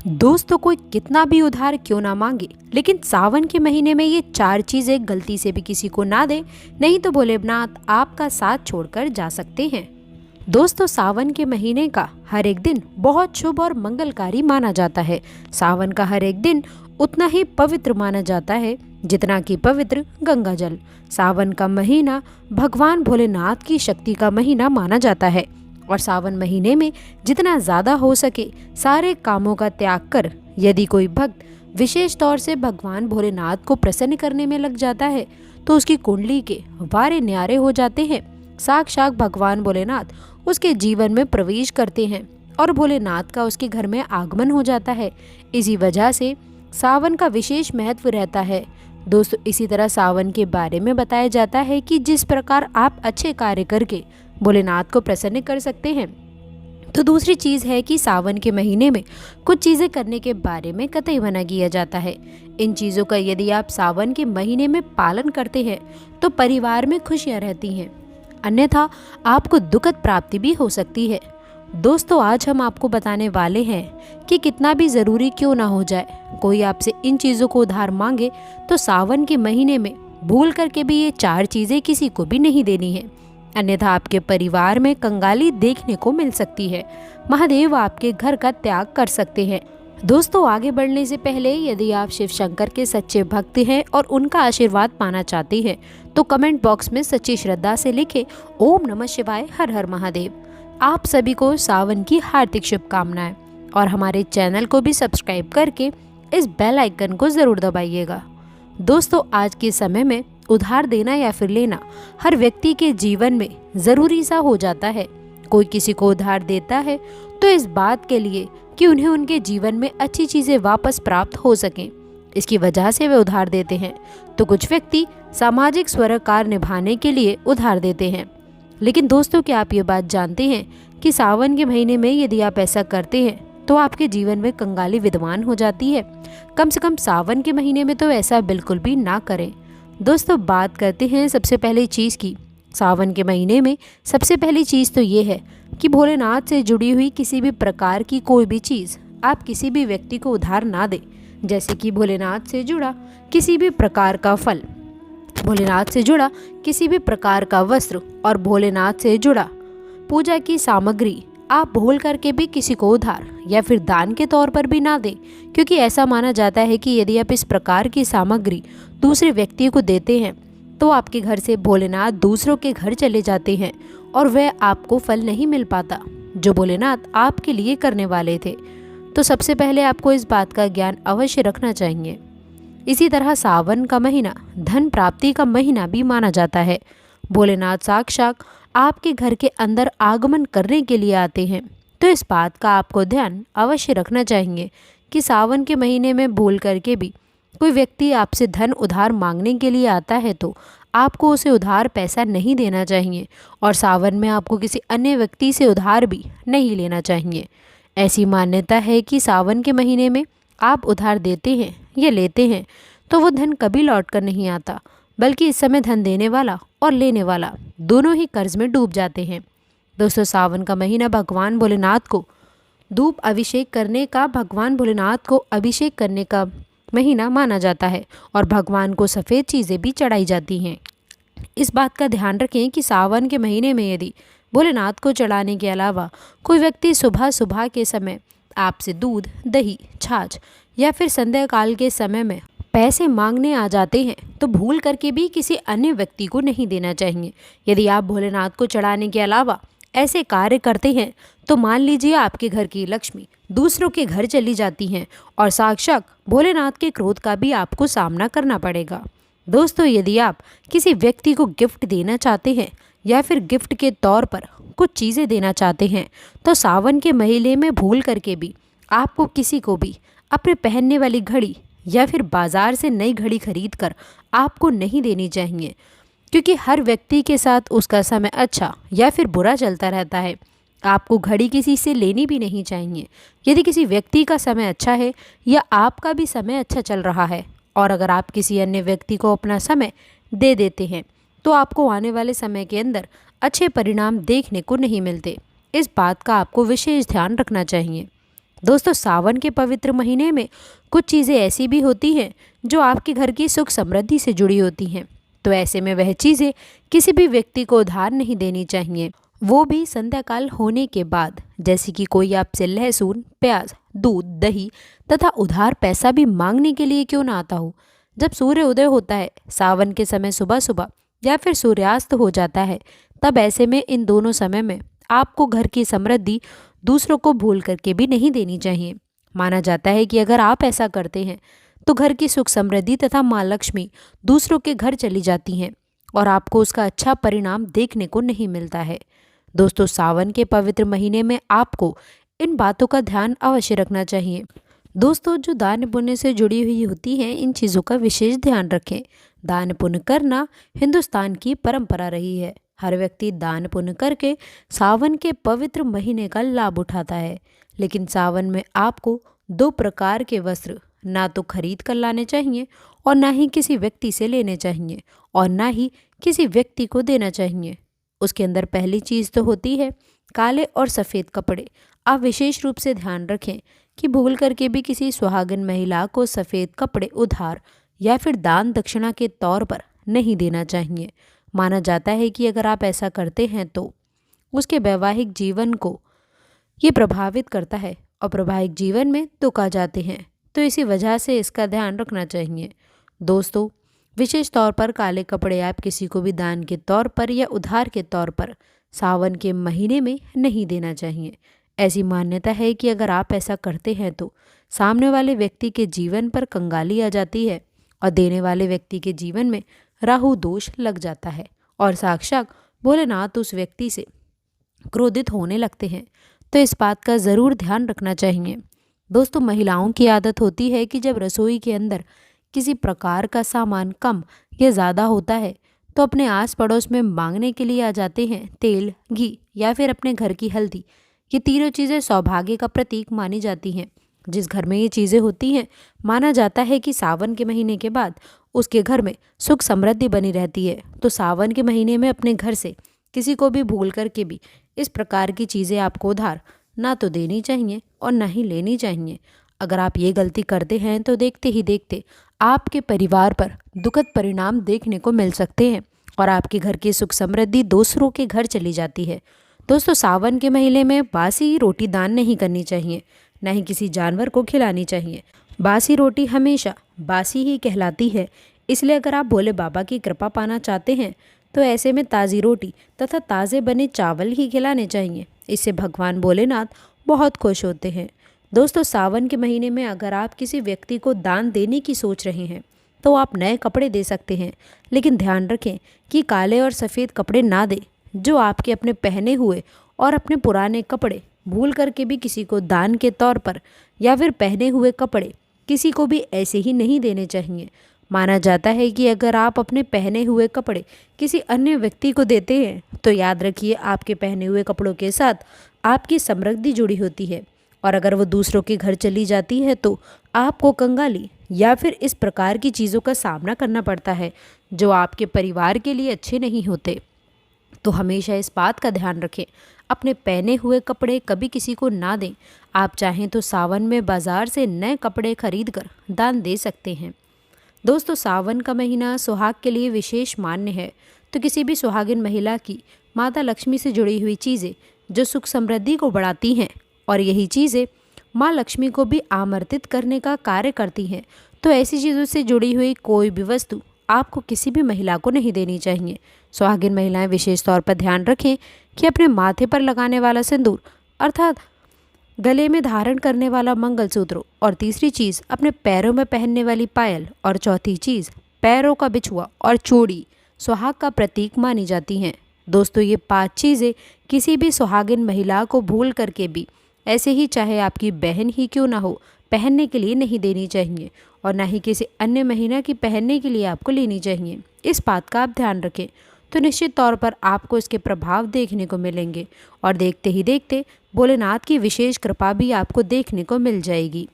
दोस्तों कोई कितना भी उधार क्यों ना मांगे, लेकिन सावन के महीने में ये 4 चीजें गलती से भी किसी को ना दे, नहीं तो भोलेनाथ आपका साथ छोड़कर जा सकते हैं। दोस्तों सावन के महीने का हर एक दिन बहुत शुभ और मंगलकारी माना जाता है। सावन का हर एक दिन उतना ही पवित्र माना जाता है जितना कि पवित्र गंगा जल। सावन का महीना भगवान भोलेनाथ की शक्ति का महीना माना जाता है और सावन महीने में जितना ज़्यादा हो सके सारे कामों का त्याग कर यदि कोई भक्त विशेष तौर से भगवान भोलेनाथ को प्रसन्न करने में लग जाता है तो उसकी कुंडली के वारे न्यारे हो जाते हैं। साक्षात भगवान भोलेनाथ उसके जीवन में प्रवेश करते हैं और भोलेनाथ का उसके घर में आगमन हो जाता है। इसी वजह से सावन का विशेष महत्व रहता है। दोस्तों इसी तरह सावन के बारे में बताया जाता है कि जिस प्रकार आप अच्छे कार्य करके भोलेनाथ को प्रसन्न कर सकते हैं, तो दूसरी चीज़ है कि सावन के महीने में कुछ चीज़ें करने के बारे में कतई मना किया जाता है। इन चीज़ों का यदि आप सावन के महीने में पालन करते हैं तो परिवार में खुशियाँ रहती हैं, अन्यथा आपको दुखद प्राप्ति भी हो सकती है। दोस्तों आज हम आपको बताने वाले हैं कि कितना भी ज़रूरी क्यों ना हो जाए, कोई आपसे इन चीज़ों को उधार मांगे तो सावन के महीने में भूल करके भी ये 4 चीज़ें किसी को भी नहीं देनी है, अन्यथा आपके परिवार में कंगाली देखने को मिल सकती है। महादेव आपके घर का त्याग कर सकते हैं। दोस्तों आगे बढ़ने से पहले यदि आप शिव शंकर के सच्चे भक्त हैं और उनका आशीर्वाद पाना चाहते हैं तो कमेंट बॉक्स में सच्ची श्रद्धा से लिखें ओम नमः शिवाय, हर हर महादेव। आप सभी को सावन की हार्दिक शुभकामनाएं और हमारे चैनल को भी सब्सक्राइब करके इस बेल आइकन को ज़रूर दबाइएगा। दोस्तों आज के समय में उधार देना या फिर लेना हर व्यक्ति के जीवन में ज़रूरी सा हो जाता है। कोई किसी को उधार देता है तो इस बात के लिए कि उन्हें उनके जीवन में अच्छी चीज़ें वापस प्राप्त हो सकें, इसकी वजह से वे उधार देते हैं। तो कुछ व्यक्ति सामाजिक सरोकार निभाने के लिए उधार देते हैं। लेकिन दोस्तों क्या आप ये बात जानते हैं कि सावन के महीने में यदि आप ऐसा करते हैं तो आपके जीवन में कंगाली विद्यमान हो जाती है। कम से कम सावन के महीने में तो ऐसा बिल्कुल भी ना करें। दोस्तों बात करते हैं सबसे पहली चीज़ की। सावन के महीने में सबसे पहली चीज़ तो ये है कि भोलेनाथ से जुड़ी हुई किसी भी प्रकार की कोई भी चीज़ आप किसी भी व्यक्ति को उधार ना दें। जैसे कि भोलेनाथ से जुड़ा किसी भी प्रकार का फल, भोलेनाथ से जुड़ा किसी भी प्रकार का वस्त्र और भोलेनाथ से जुड़ा पूजा की सामग्री आप भूल करके भी किसी को उधार या फिर दान के तौर पर भी ना दें, क्योंकि ऐसा माना जाता है कि यदि आप इस प्रकार की सामग्री दूसरे व्यक्ति को देते हैं तो आपके घर से भोलेनाथ दूसरों के घर चले जाते हैं और वह आपको फल नहीं मिल पाता जो भोलेनाथ आपके लिए करने वाले थे। तो सबसे पहले आपको इस बात का ज्ञान अवश्य रखना चाहिए। इसी तरह सावन का महीना धन प्राप्ति का महीना भी माना जाता है। भोलेनाथ साक्षात आपके घर के अंदर आगमन करने के लिए आते हैं, तो इस बात का आपको ध्यान अवश्य रखना चाहिए कि सावन के महीने में भूल करके भी कोई व्यक्ति आपसे धन उधार मांगने के लिए आता है तो आपको उसे उधार पैसा नहीं देना चाहिए और सावन में आपको किसी अन्य व्यक्ति से उधार भी नहीं लेना चाहिए। ऐसी मान्यता है कि सावन के महीने में आप उधार देते हैं या लेते हैं तो वो धन कभी लौट कर नहीं आता, बल्कि इस समय धन देने वाला और लेने वाला दोनों ही कर्ज में डूब जाते हैं। दोस्तों सावन का महीना भगवान भोलेनाथ को धूप अभिषेक करने का, भगवान भोलेनाथ को अभिषेक करने का महीना माना जाता है और भगवान को सफ़ेद चीज़ें भी चढ़ाई जाती हैं। इस बात का ध्यान रखें कि सावन के महीने में यदि भोलेनाथ को चढ़ाने के अलावा कोई व्यक्ति सुबह सुबह के समय आपसे दूध, दही, छाछ या फिर संध्या काल के समय में पैसे मांगने आ जाते हैं तो भूल करके भी किसी अन्य व्यक्ति को नहीं देना चाहिए। यदि आप भोलेनाथ को चढ़ाने के अलावा ऐसे कार्य करते हैं तो मान लीजिए आपके घर की लक्ष्मी दूसरों के घर चली जाती हैं और साक्षात भोलेनाथ के क्रोध का भी आपको सामना करना पड़ेगा। दोस्तों यदि आप किसी व्यक्ति को गिफ्ट देना चाहते हैं या फिर गिफ्ट के तौर पर कुछ चीज़ें देना चाहते हैं तो सावन के महीने में भूल करके भी आपको किसी को भी अपने पहनने वाली घड़ी या फिर बाज़ार से नई घड़ी खरीद कर आपको नहीं देनी चाहिए, क्योंकि हर व्यक्ति के साथ उसका समय अच्छा या फिर बुरा चलता रहता है। आपको घड़ी किसी से लेनी भी नहीं चाहिए। यदि किसी व्यक्ति का समय अच्छा है या आपका भी समय अच्छा चल रहा है और अगर आप किसी अन्य व्यक्ति को अपना समय दे देते हैं तो आपको आने वाले समय के अंदर अच्छे परिणाम देखने को नहीं मिलते। इस बात का आपको विशेष ध्यान रखना चाहिए। दोस्तों सावन के पवित्र महीने में कुछ चीज़ें ऐसी भी होती हैं जो आपके घर की सुख समृद्धि से जुड़ी होती हैं। तो ऐसे में वह चीज़ें किसी भी व्यक्ति को उधार नहीं देनी चाहिए, वो भी संध्या काल होने के बाद। जैसे कि कोई आपसे लहसुन, प्याज, दूध, दही तथा उधार पैसा भी मांगने के लिए क्यों ना आता हो। जब सूर्य उदय होता है सावन के समय सुबह सुबह या फिर सूर्यास्त हो जाता है, तब ऐसे में इन दोनों समय में आपको घर की समृद्धि दूसरों को भूल करके भी नहीं देनी चाहिए। माना जाता है कि अगर आप ऐसा करते हैं तो घर की सुख समृद्धि तथा माँ लक्ष्मी दूसरों के घर चली जाती हैं और आपको उसका अच्छा परिणाम देखने को नहीं मिलता है। दोस्तों सावन के पवित्र महीने में आपको इन बातों का ध्यान अवश्य रखना चाहिए। दोस्तों जो दान पुण्य से जुड़ी हुई होती हैं, इन चीज़ों का विशेष ध्यान रखें। दान पुण्य करना हिंदुस्तान की परंपरा रही है। हर व्यक्ति दान पुण्य करके सावन के पवित्र महीने का लाभ उठाता है। लेकिन सावन में आपको 2 प्रकार के वस्त्र ना तो खरीद कर लाने चाहिए और ना ही किसी व्यक्ति से लेने चाहिए और ना ही किसी व्यक्ति को देना चाहिए। उसके अंदर पहली चीज़ तो होती है काले और सफ़ेद कपड़े। आप विशेष रूप से ध्यान रखें कि भूल करके भी किसी सुहागिन महिला को सफ़ेद कपड़े उधार या फिर दान दक्षिणा के तौर पर नहीं देना चाहिए। माना जाता है कि अगर आप ऐसा करते हैं तो उसके वैवाहिक जीवन को ये प्रभावित करता है और वैवाहिक जीवन में दुख आ जाते हैं। तो इसी वजह से इसका ध्यान रखना चाहिए। दोस्तों विशेष तौर पर काले कपड़े आप किसी को भी दान के तौर पर या उधार के तौर पर सावन के महीने में नहीं देना चाहिए। ऐसी मान्यता है कि अगर आप ऐसा करते हैं तो सामने वाले व्यक्ति के जीवन पर कंगाली आ जाती है और देने वाले व्यक्ति के जीवन में राहु दोष लग जाता है और साक्षात भोलेनाथ उस व्यक्ति से क्रोधित होने लगते हैं। तो इस बात का ज़रूर ध्यान रखना चाहिए। दोस्तों महिलाओं की आदत होती है कि जब रसोई के अंदर किसी प्रकार का सामान कम या ज़्यादा होता है तो अपने आस पड़ोस में मांगने के लिए आ जाते हैं। तेल, घी या फिर अपने घर की हल्दी, ये तीनों चीज़ें सौभाग्य का प्रतीक मानी जाती हैं। जिस घर में ये चीज़ें होती हैं माना जाता है कि सावन के महीने के बाद उसके घर में सुख समृद्धि बनी रहती है। तो सावन के महीने में अपने घर से किसी को भी भूल करके भी इस प्रकार की चीज़ें आपको उधार ना तो देनी चाहिए और ना ही लेनी चाहिए। अगर आप ये गलती करते हैं तो देखते ही देखते आपके परिवार पर दुखद परिणाम देखने को मिल सकते हैं और आपके घर की सुख समृद्धि दूसरों के घर चली जाती है। दोस्तों सावन के महीने में बासी रोटी दान नहीं करनी चाहिए, ना ही किसी जानवर को खिलानी चाहिए। बासी रोटी हमेशा बासी ही कहलाती है। इसलिए अगर आप भोले बाबा की कृपा पाना चाहते हैं तो ऐसे में ताज़ी रोटी तथा ताज़े बने चावल ही खिलाने चाहिए। इससे भगवान भोलेनाथ बहुत खुश होते हैं। दोस्तों सावन के महीने में अगर आप किसी व्यक्ति को दान देने की सोच रहे हैं तो आप नए कपड़े दे सकते हैं, लेकिन ध्यान रखें कि काले और सफ़ेद कपड़े ना दें। जो आपके अपने पहने हुए और अपने पुराने कपड़े भूल करके भी किसी को दान के तौर पर या फिर पहने हुए कपड़े किसी को भी ऐसे ही नहीं देने चाहिए। माना जाता है कि अगर आप अपने पहने हुए कपड़े किसी अन्य व्यक्ति को देते हैं तो याद रखिए आपके पहने हुए कपड़ों के साथ आपकी समृद्धि जुड़ी होती है और अगर वो दूसरों के घर चली जाती है तो आपको कंगाली या फिर इस प्रकार की चीज़ों का सामना करना पड़ता है जो आपके परिवार के लिए अच्छे नहीं होते। तो हमेशा इस बात का ध्यान रखें, अपने पहने हुए कपड़े कभी किसी को ना दें। आप चाहें तो सावन में बाज़ार से नए कपड़े खरीद कर दान दे सकते हैं। दोस्तों सावन का महीना सुहाग के लिए विशेष मान्य है। तो किसी भी सुहागिन महिला की माता लक्ष्मी से जुड़ी हुई चीज़ें जो सुख समृद्धि को बढ़ाती हैं और यही चीज़ें माँ लक्ष्मी को भी आमंत्रित करने का कार्य करती हैं, तो ऐसी चीज़ों से जुड़ी हुई कोई भी वस्तु आपको किसी भी महिला को नहीं देनी चाहिए। सुहागिन महिलाएं विशेष तौर पर ध्यान रखें कि अपने माथे पर लगाने वाला सिंदूर अर्थात गले में धारण करने वाला मंगलसूत्र और तीसरी चीज़ अपने पैरों में पहनने वाली पायल और चौथी चीज़ पैरों का बिछुआ और चूड़ी सुहाग का प्रतीक मानी जाती हैं। दोस्तों ये 5 चीज़ें किसी भी सुहागिन महिला को भूल करके भी ऐसे ही चाहे आपकी बहन ही क्यों ना हो पहनने के लिए नहीं देनी चाहिए और ना ही किसी अन्य महिला की पहनने के लिए आपको लेनी चाहिए। इस बात का आप ध्यान रखें तो निश्चित तौर पर आपको इसके प्रभाव देखने को मिलेंगे और देखते ही देखते भोलेनाथ की विशेष कृपा भी आपको देखने को मिल जाएगी।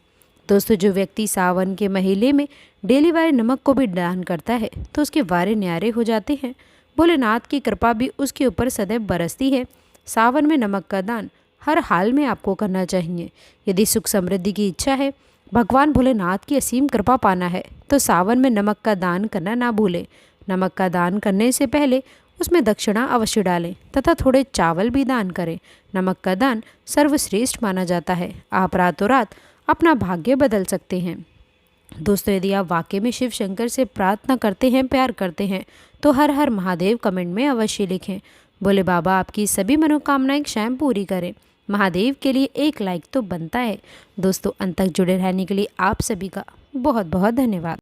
दोस्तों जो व्यक्ति सावन के महीने में डेली वाले नमक को भी दान करता है तो उसके वारे न्यारे हो जाते हैं। भोलेनाथ की कृपा भी उसके ऊपर सदैव बरसती है। सावन में नमक का दान हर हाल में आपको करना चाहिए। यदि सुख समृद्धि की इच्छा है, भगवान भोलेनाथ की असीम कृपा पाना है, तो सावन में नमक का दान करना ना भूलें। नमक का दान करने से पहले उसमें दक्षिणा अवश्य डालें तथा थोड़े चावल भी दान करें। नमक का दान सर्वश्रेष्ठ माना जाता है। आप रातों रात अपना भाग्य बदल सकते हैं। दोस्तों, यदि आप वाकई में शिव शंकर से प्रार्थना करते हैं, प्यार करते हैं, तो हर हर महादेव कमेंट में अवश्य लिखें। बोले बाबा आपकी सभी मनोकामनाएं स्वयं पूरी करें। महादेव के लिए एक लाइक तो बनता है। दोस्तों, अंत तक जुड़े रहने के लिए आप सभी का बहुत बहुत धन्यवाद।